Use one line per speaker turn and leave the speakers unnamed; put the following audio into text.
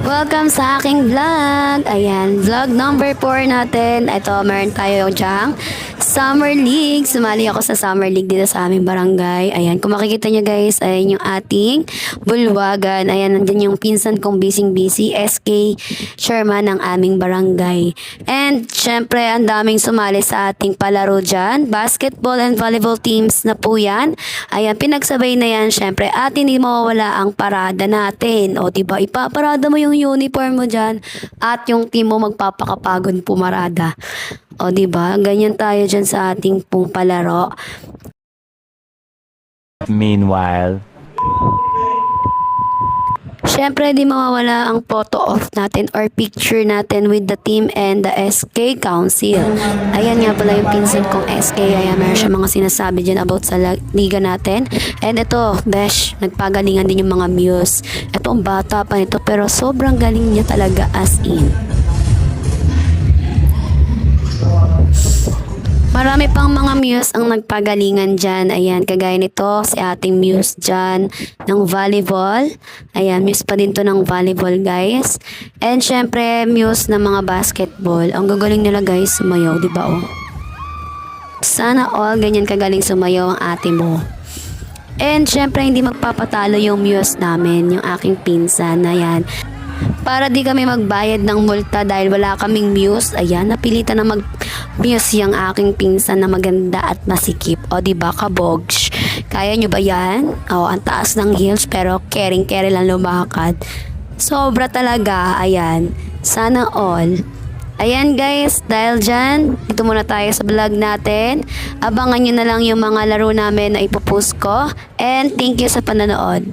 Welcome sa aking vlog. Ayan, vlog number 4 natin. Ito, meron tayo dyang Summer League. Sumali ako sa Summer League dito sa aming barangay. Ayan, kung makikita nyo guys, ayan yung ating bulwagan. Ayan, nandyan yung pinsan kong busy SK Sherman ng aming barangay. And syempre, ang daming sumali sa ating palaro dyan. Basketball and volleyball teams na po yan. Ayan, pinagsabay na yan. Syempre, at hindi mawawala ang parada natin. O diba, ipaparada mo yung uniform mo dyan at yung team mo magpapakapagod pumarada. O diba, ganyan tayo dyan sa ating pong palaro.
Meanwhile,
Syempre, di mawawala ang photo off natin or picture natin with the team and the SK Council. Ayan nga pala yung pinsan kong SK. Ayan, meron siya mga sinasabi dyan about sa liga natin. And ito, besh, nagpagalingan din yung mga muse. Ito, ang bata pa nito pero sobrang galing niya talaga as in. Marami pang mga muse ang nagpagalingan dyan. Ayan, kagaya nito, si ating muse dyan ng volleyball. Ayan, muse pa din to ng volleyball, guys. And syempre, muse ng mga basketball. Ang gagaling nila, guys, sumayaw, di ba, oh? Sana all ganyan kagaling sumayaw ang ate mo. And syempre, hindi magpapatalo yung muse namin, yung aking pinsan. Ayan. Para di kami magbayad ng multa dahil wala kaming muse, ayan, napilitan na mag-muse yung aking pinsan na maganda at masikip. O diba, kabogs? Kaya nyo ba yan? O, ang taas ng heels pero caring lang lumakad. Sobra talaga, ayan. Sana all. Ayan guys, dahil dyan, dito muna tayo sa vlog natin. Abangan nyo na lang yung mga laro namin na ipopost ko. And thank you sa panonood.